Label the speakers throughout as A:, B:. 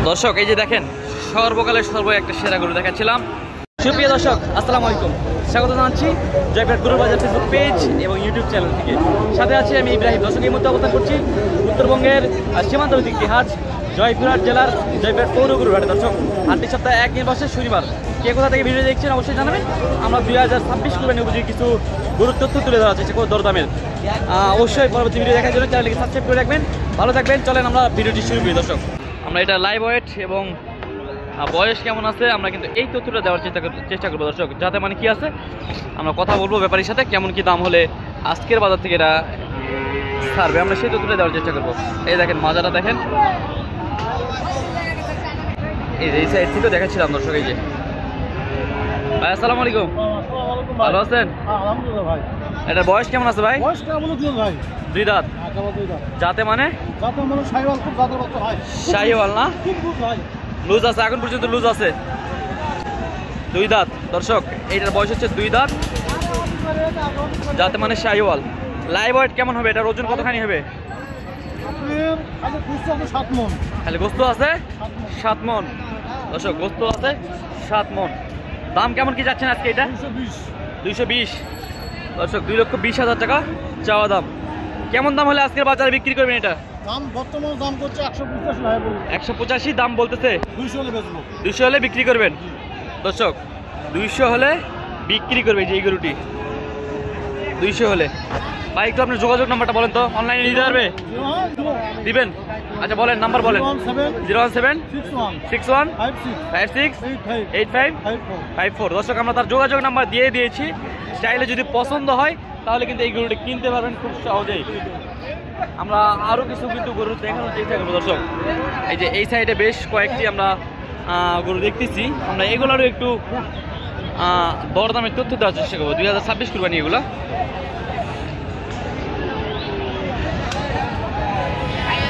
A: দর্শক এই যে দেখেন সর্বকালের একটা সেরা গরু দেখাচ্ছিলাম। সুপ্রিয় দর্শক আসসালামু আলাইকুম, স্বাগত জানাচ্ছি জয়পুরহাট গরুর বাজার ফেসবুক পেজ এবং ইউটিউব চ্যানেল থেকে। সাথে আছি আমি ইব্রাহিম। দর্শক এই মুহূর্তে অবস্থান করছি উত্তরবঙ্গের সীমান্তবর্তী একটি হাট, জয়পুরহাট জেলার জয়পুরহাট পৌর গরুর হাটে। দর্শক হাটটি সপ্তাহে একদিন বসে শনিবার। কে কোথা থেকে ভিডিও দেখছেন অবশ্যই জানাবেন। আমরা 2026 কুরবানি উপযোগী কিছু গরুর তথ্য তুলে ধরা চেষ্টা করব দরদামের। অবশ্যই পরবর্তী ভিডিও দেখার জন্য চ্যানেলটিকে সাবস্ক্রাইব করে রাখবেন। ভালো থাকবেন। চলেন আমরা ভিডিওটি শুরু করি। দর্শক আমরা এটা লাইভ ওয়েট এবং বয়স কেমন আছে আমরা কিন্তু এই তথ্যটা দেওয়ার চেষ্টা করবো দর্শক, যাতে মানে কি আছে আমরা কথা বলবো ব্যাপারীর সাথে, কেমন কি দাম হলে আজকের বাজার থেকে এরা ছাড়বে আমরা সেই তথ্যটা দেওয়ার চেষ্টা করবো। এই দেখেন মাজাটা দেখেন, এই সাইড থেকেও দেখাচ্ছিলাম দর্শক। এই যে ভাই আসসালামু আলাইকুম, ভালো আছেন? এটার বয়স কেমন আছে ভাই? দুই দাঁত। যাতে মানে শাহিওয়াল না, লুজ আছে, এখন পর্যন্ত লুজ আছে। দুই দাঁত দর্শক, এইটার বয়স হচ্ছে দুই দাঁত, যাতে মানে শাহিওয়াল। লাইভ ওয়েট কেমন হবে? এটার ওজন কতখানি হবে? খালি গোস্ত আছে 7 মন দর্শক, গোস্ত আছে 7 মন। দাম কেমন কি যাচ্ছেন আজকে? এটা 220 দর্শক, 2,20,000 টাকা চাওয়া দাম। কেমন দাম হলে আজকের বাজারে বিক্রি করবেন? এটা
B: দাম বর্তমান দাম করছে
A: 185 দাম বলতেছে। 200 হলে বিক্রি করবেন দর্শক, 200 হলে বিক্রি করবে যে এই গরুটি 200 হলে। ভাই একটু আপনার যোগাযোগ নাম্বারটা বলেন তো, অনলাইনে নিতে পারবে? দিবেন? আচ্ছা বলেন, নাম্বার বলেন। 0176156568554 দর্শক, আমরা তার যোগাযোগ নাম্বার দিয়ে দিয়েছি। চাইলে যদি পছন্দ হয় তাহলে কিন্তু এই গরুটি কিনতে পারবেন খুব সহজেই। আমরা আরও কিছু কিন্তু গরু দেখানোর চেষ্টা করবো দর্শক। এই যে এই সাইডে বেশ কয়েকটি আমরা গরু দেখতেছি, আমরা এগুলোরও একটু দরদামের তথ্য দেওয়ার চেষ্টা করবো। 2026 কুরবানি এগুলো।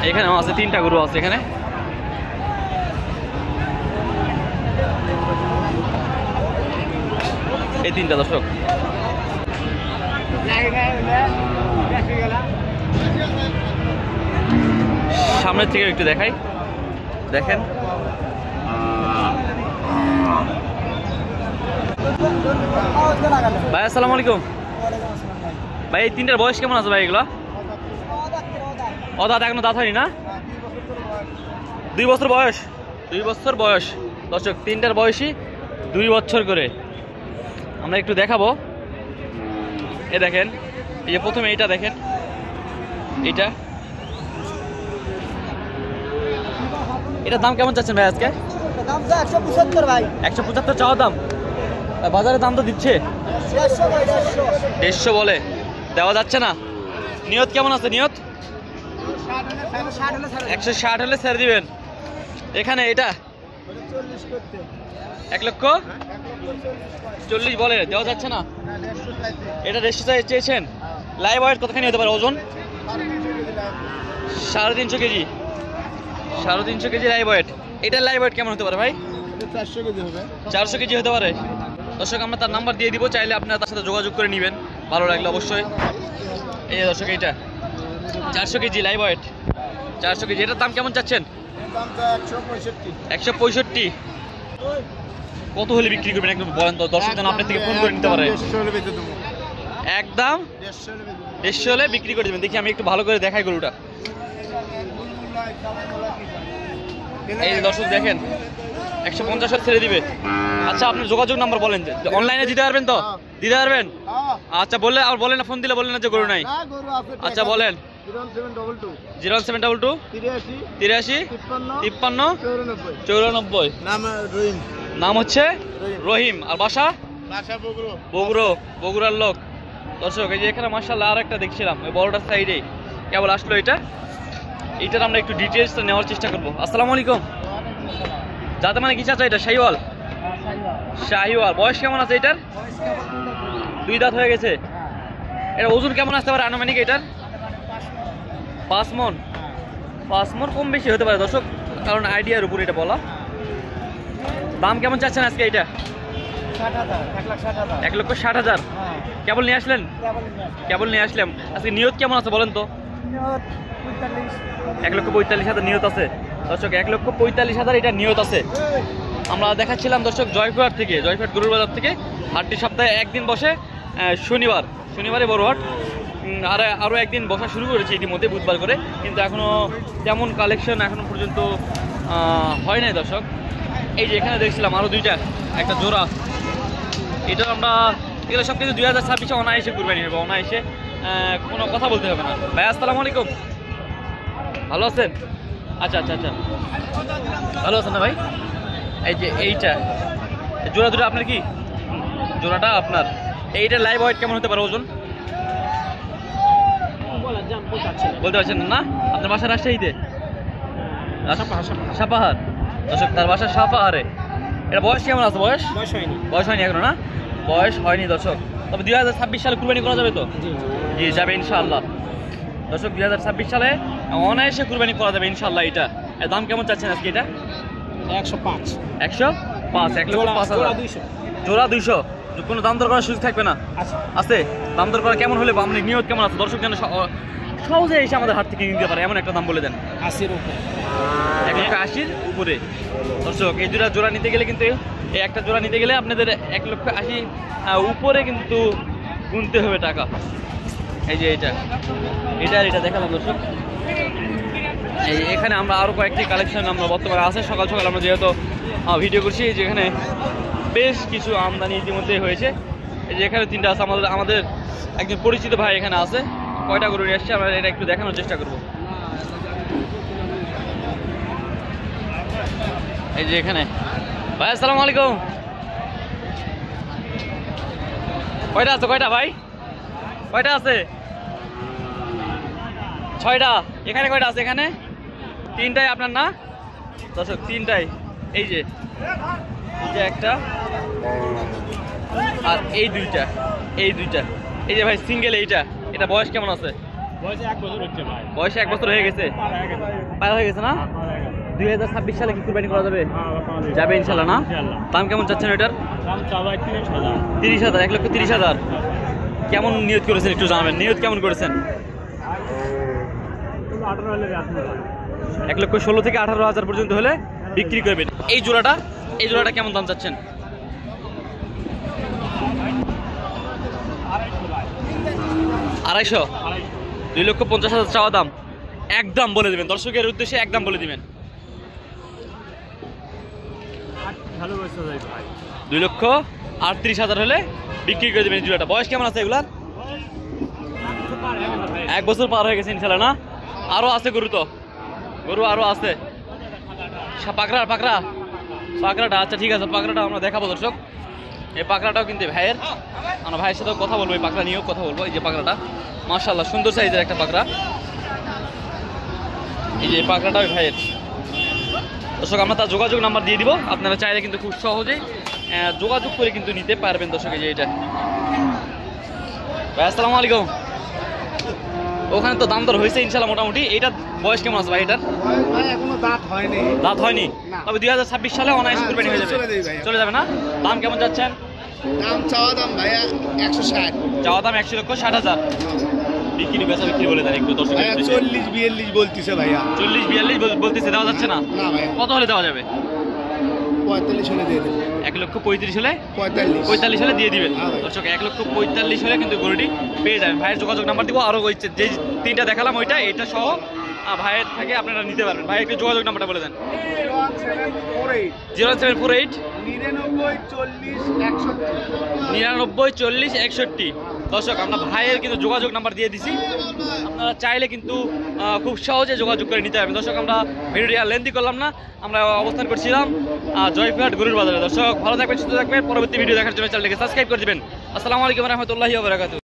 A: এখানেও আছে 3টা গরু আছে এখানে। এই 3টা দর্শক, সামনের থেকে একটু দেখাই। দেখেন ভাই আসসালামু আলাইকুম। ভাই এই 3টার বয়স কেমন আছে ভাই? এগুলো দাঁত, এখনো দাঁত হয়নি না? 2 বছর বয়স। 2 বছর বয়স দর্শক, 3টার বয়সই 2 বছর করে। আমরা একটু দেখাবো। এ দেখেন, এই যে প্রথমে এইটা দেখেন, এইটা এটার দাম কেমন চাচ্ছেন ভাই আজকে? 175 চাওয়া দাম। বাজারে দাম তো দিচ্ছে 150 বলে, দেওয়া যাচ্ছে না। নিয়ত কেমন আছে? নিয়ত 160 হলে ছেড়ে দিবেন। এখানে এটা 1,40,000 বলে, দেওয়া যাচ্ছে না। এটা 150 চেয়েছেন। লাইভ ওয়েট কতখানি হতে পারে ওজন? 350 কেজি। 350 KG live weight. এটার লাইভ ওয়েট কেমন হতে পারে ভাই? 400 কেজি হতে পারে দর্শক। আমরা তার নাম্বার দিয়ে দিব, চাইলে আপনারা তার সাথে যোগাযোগ করে নেবেন ভালো লাগলে অবশ্যই। এই দর্শক এইটা 400 কেজি লাইভ ওয়েট, 400 কেজি। এটার দাম কেমন চাচ্ছেন? 165। কত হলে বিক্রি করবেন একদম বলেন তো, দর্শক যেন আপনার থেকে ফোন করে নিতে পারে। একদম 150 হলে বিক্রি করে দেবেন। দেখি আমি একটু ভালো করে দেখাই গরুটা। এই দর্শক দেখেন 150 ছেড়ে দিবে। আচ্ছা আপনার যোগাযোগ নাম্বার বলেন, অনলাইনে দিতে পারবেন তো? দিতে পারবেন? আচ্ছা বললে আর বলেন না, ফোন দিলে বলেন না যে গরু নাই। আচ্ছা বলেন। 01722 83 53 94। নাম হচ্ছে রহিম, আর বাসা বগুড়ার লোক দর্শক। এই যে এখানে মাশাআল্লাহ আর একটা দেখছিলাম ওই বড়টার সাইডে কেবল আসলো এটা। এইটার আমরা একটু ডিটেলস নেওয়ার চেষ্টা করবো। আসসালামু আলাইকুম। যাতে মানে কি চাচা? এটা শাহিওয়াল। শাহিওয়াল। বয়স কেমন আছে এটার? 2 দাঁত হয়ে গেছে। এটা ওজন কেমন আসতে পারে আনুমানিক? এটার 5 মন। 5 মন কম বেশি হতে পারে দর্শক, কারণ আইডিয়ার উপর এটা বলা। দাম কেমন চাচ্ছেন আজকে? এটা 1,60,000। কেবল নিয়ে আসলেন? কেবল নিয়ে আসলাম। আজকে নিয়ত কেমন আছে বলেন তো? 1,45,000 নিয়ত আছে। দর্শক 1,45,000 এটা নিয়ত আছে। আমরা দেখাচ্ছিলাম দর্শক জয়পুরহাট থেকে, জয়পুরহাট গরুর বাজার থেকে। হাটটি সপ্তাহে একদিন বসে, শনিবারে বড় হাট। আর আরও একদিন বসা শুরু করেছে ইতিমধ্যে বুধবার করে, কিন্তু এখনও তেমন কালেকশন এখনও পর্যন্ত হয় নাই দর্শক। এই যে এখানে দেখছিলাম আরও দুইটা, একটা জোড়া। এটা আমরা এগুলো সব কিছু 2026-এ অনায়াসে কুরবানি হবে, অনায়াসে, কোনো কথা বলতে হবে না। ভাই আসসালামু আলাইকুম, ভালো আছেন? আচ্ছা, ভালো আছেন না ভাই? এই যে এইটা জোড়া দুটো আপনার কি? জোড়াটা আপনার। এইটা লাইভ ওয়েট কেমন হতে পারে ওজন? বলতে পারছেন না? আপনার বাসা রাজশাহীতে? সাপাহার। দর্শক তার বাসা সাপাহারে। এটা বয়স কেমন আছে? বয়স হয়নি এখনো না? বয়স হয়নি দর্শক। তবে 2026 সালে কুরবানি করা যাবে তো? জি যাবে ইনশাআল্লাহ। দর্শক 2026 সালে অনায়াসে কুরবানি করা যাবে ইনশাআল্লাহ। এটা এর দাম কেমন চাচ্ছেন আজকে? এটা
B: 105
A: 1,05,000 জোড়া 200। কোনো দাম দর করার সুযোগ থাকবে না? আছে। দাম দর করা কেমন হলে আপনি নিয়ত কেমন আছে? দর্শক যেন সহজে এসে আমাদের হাট থেকে নিতে পারে এমন একটা দাম বলে দেন।
B: 80-র উপরে,
A: 1,80,000 উপরে। দর্শক এই জোড়া নিতে গেলে কিন্তু, এই একটা জোড়া নিতে গেলে আপনাদের 1,80,000 উপরে কিন্তু গুনতে হবে টাকা। এই যে এটা দেখালাম দর্শক। এই এখানে আমরা আরও কয়েকটি কালেকশন আমরা বর্তমানে আছে। সকাল আমরা যেহেতু ভিডিও করছি, যেখানে বেশ কিছু আমদানি ইতিমধ্যে হয়েছে। এই যে এখানে 3টা আছে। আমাদের একজন পরিচিত ভাই এখানে আছে। কয়টা গরু নিয়ে আসছে আমরা এটা একটু দেখানোর চেষ্টা করব। এই যে এখানে ভাই আসসালামু আলাইকুম, কয়টা আছে? কয়টা ভাই? কয়টা আছে? 6টা। এখানে কয়টা আছে? এখানে 3টাই আপনার না দর্শক? 3টাই। এই যে একটা, আর এই দুইটা। এই যে ভাই সিঙ্গেল। এটা বয়স কেমন আছে? বয়স 1 বছর হয়ে গেছে, পার হয়ে গেছে না? 2026 সালে কি কুরবানি করা যাবে? যাবে ইনশাআল্লাহ না? দাম কেমন চাচ্ছেন এটার? 30,000। 1,30,000। কেমন নিয়ত করেছেন একটু জানাবেন? নিয়ত কেমন করেছেন? 1,16,000 থেকে 18,000 পর্যন্ত হলে বিক্রি করবেন। এই জোড়াটা কেমন দাম চাচ্ছেন? 250। 2,50,000 চাওয়া দাম। একদম বলে দিবেন দর্শকের উদ্দেশ্যে, একদম বলে দিবেন। 2,38,000 হলে বিক্রি করে দেবেন জোড়াটা। বয়স কেমন আছে এগুলার? 1 বছর পার হয়ে গেছে ইনশাআল্লাহ না? আরো আছে গরু আরো আছে। পাকড়াটা আচ্ছা ঠিক আছে, পাকড়াটা আমরা দেখাবো দর্শক। এই পাকড়াটাও কিন্তু ভাইয়ের, আমরা ভাইয়ের সাথেও কথা বলবো, এই পাকড়া নিয়েও কথা বলবো। এই যে পাকড়াটা মাশাআল্লাহ সুন্দর সাইজের একটা পাকড়া। এই যে পাকড়াটা ওই ভাইয়ের। দর্শক আমরা তার যোগাযোগ নাম্বার দিয়ে দিব, আপনারা চাইলে কিন্তু খুব সহজেই যোগাযোগ করে কিন্তু নিতে পারবেন দর্শক। এই যে এটা ভাই আসসালামু আলাইকুম। ওখানে তো দাম দর হয়েছে ইনশাআল্লাহ মোটামুটি। এইটার বয়স কেমন আছে ভাই? এটার
B: এখনো দাঁত হয়নি।
A: তবে 2026 সালে অনায়াসে কুরবানি হয়ে যাবে, চলে যাবে না? দাম কেমন যাচ্ছেন?
B: চাওয়া দাম ভাইয়া 160।
A: চাওয়া দাম 1,60,000। বিক্রি বলে দেন একটু দর্শক।
B: 40-42 বলতেছে ভাইয়া।
A: 40-42 বলতেছে, দেওয়া যাচ্ছে না? কত হলে দেওয়া যাবে?
B: 45 হলে দিয়ে দেবেন।
A: 1,35,000 হলে?
B: 45
A: হলে দিয়ে দিবেন দর্শক। 1,45,000 হলে কিন্তু গরুটি পেয়ে যাবেন। ভাইয়ের যোগাযোগ নাম্বার দিব, আরো ওই যে 3টা দেখালাম এটা সহ ভাইয়ের থেকে আপনারা নিতে পারবেন। ভাই একটু যোগাযোগ নাম্বারটা বলে দেন। 01748 99 40 61। দর্শক আমরা ভাইয়ের কিন্তু যোগাযোগ নাম্বার দিয়ে দিছি, আপনারা চাইলে কিন্তু খুব সহজে যোগাযোগ করে নিতে পারবেন। দর্শক আমরা ভিডিওটি আর লেন্থি করলাম না, আমরা অবস্থান করছিলাম জয়পুরহাট গরুর বাজারে। দর্শক ভালো থাকবেন, সুস্থ থাকবেন। পরবর্তী ভিডিও দেখার জন্য চ্যানেলটিকে সাবস্ক্রাইব করে দিবেন। আসসালামু আলাইকুম ওয়া রাহমাতুল্লাহি ওয়া বারাকাতুহু।